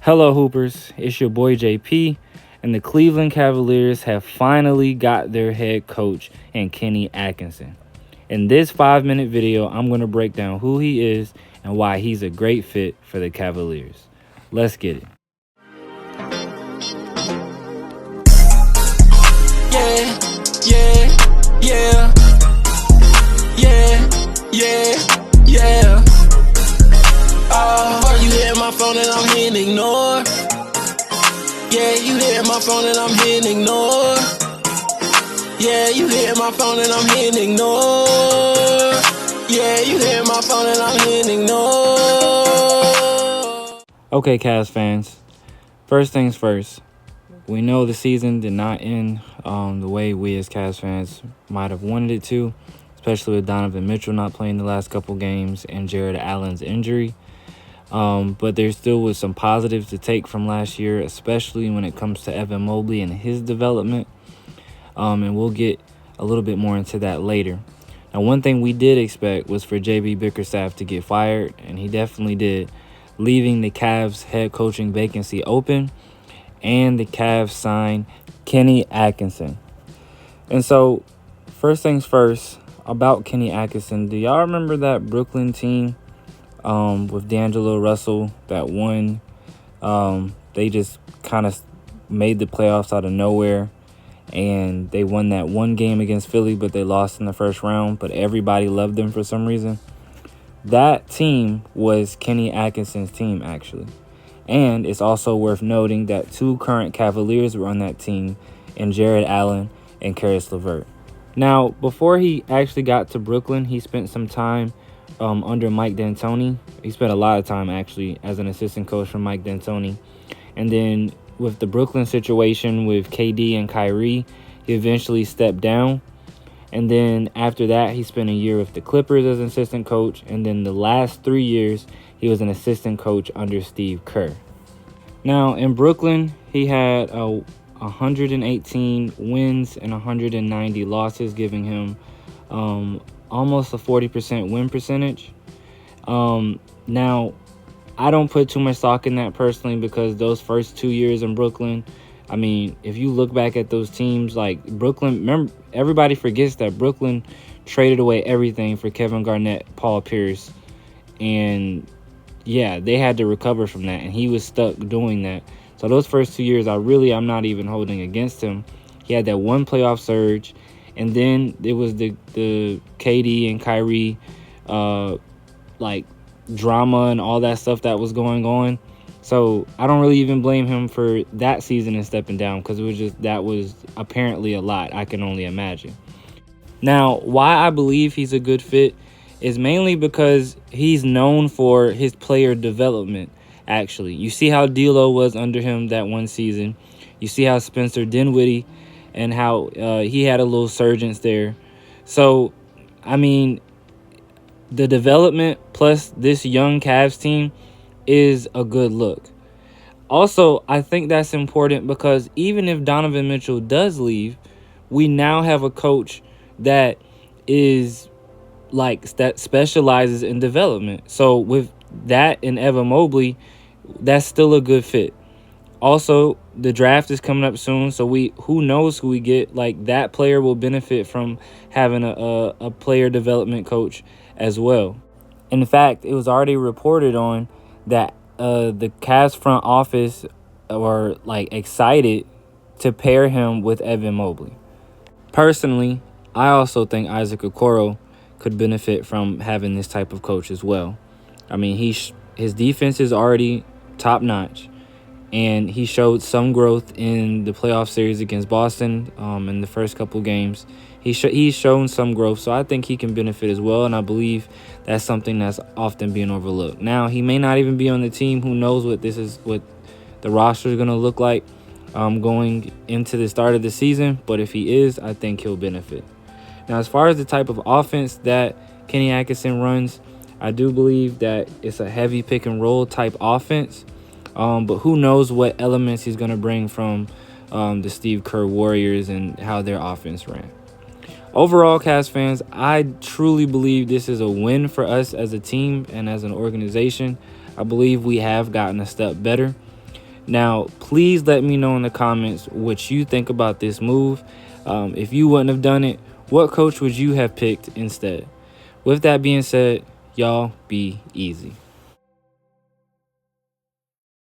Hello, Hoopers. It's your boy JP, and the Cleveland Cavaliers have finally got their head coach in Kenny Atkinson. In this 5-minute video, I'm going to break down who he is and why he's a great fit for the Cavaliers. Let's get it. You hit my phone and I'm hitting ignore. Yeah, you hit my phone and I'm hitting ignore. Yeah, you hit my phone and I'm hitting ignore. Yeah, you hit my phone and I'm hitting ignore. Okay, Cavs fans. First things first. We know the season did not end the way we as Cavs fans might have wanted it to, especially with DonovanMitchell not playing the last couple games and Jared Allen's injury. But there still was some positives to take from last year, especially when it comes to Evan Mobley and his development. And we'll get a little bit more into that later. Now, one thing we did expect was for J.B. Bickerstaff to get fired, and he definitely did, leaving the Cavs head coaching vacancy open, and the Cavs signed Kenny Atkinson. And so, first things first, about Kenny Atkinson, do y'all remember that Brooklyn team with D'Angelo Russell that won? They just kind of made the playoffs out of nowhere, and they won that one game against Philly, but they lost in the first round, but everybody loved them for some reason. That team was Kenny Atkinson's team, actually. And it's also worth noting that 2 current Cavaliers were on that team, in Jared Allen and Caris LeVert. Now, before he actually got to Brooklyn, he spent some time under Mike D'Antoni. He spent a lot of time, actually, as an assistant coach for Mike D'Antoni. And then with the Brooklyn situation with KD and Kyrie, he eventually stepped down. And then after that, he spent a year with the Clippers as an assistant coach. And then the last 3 years, he was an assistant coach under Steve Kerr. Now, in Brooklyn, he had 118 wins and 190 losses, giving him almost a 40% win percentage. Now, I don't put too much stock in that personally, because those first 2 years in Brooklyn, I mean, if you look back at those teams, like Brooklyn, remember, everybody forgets that Brooklyn traded away everything for Kevin Garnett, Paul Pierce, and yeah, they had to recover from that, and he was stuck doing that. So those first 2 years, I'm not even holding against him. He had that one playoff surge, and then it was the KD and Kyrie drama and all that stuff that was going on. So I don't really even blame him for that season and stepping down, because that was apparently a lot, I can only imagine. Now, why I believe he's a good fit is mainly because he's known for his player development, actually. You see how D'Lo was under him that one season. You see how Spencer Dinwiddie and how he had a little surgence there. So, I mean, the development plus this young Cavs team is a good look. Also, I think that's important because even if DonovanMitchell does leave, we now have a coach that is that specializes in development. So with that and Evan Mobley, that's still a good fit. Also, the draft is coming up soon, so who knows who we get. That player will benefit from having a player development coach as well. In fact, it was already reported on that the Cavs front office were excited to pair him with Evan Mobley. Personally, I also think Isaac Okoro could benefit from having this type of coach as well. I mean, his defense is already top notch, and he showed some growth in the playoff series against Boston in the first couple games. He's shown some growth, so I think he can benefit as well, and I believe that's something that's often being overlooked. Now, he may not even be on the team. Who knows what the roster is going to look like going into the start of the season, but if he is, I think he'll benefit. Now, as far as the type of offense that Kenny Atkinson runs, I do believe that it's a heavy pick and roll type offense, but who knows what elements he's going to bring from the Steve Kerr Warriors and how their offense ran. Overall, Cavs fans, I truly believe this is a win for us as a team and as an organization. I believe we have gotten a step better. Now, please let me know in the comments what you think about this move. If you wouldn't have done it, what coach would you have picked instead? With that being said, y'all be easy.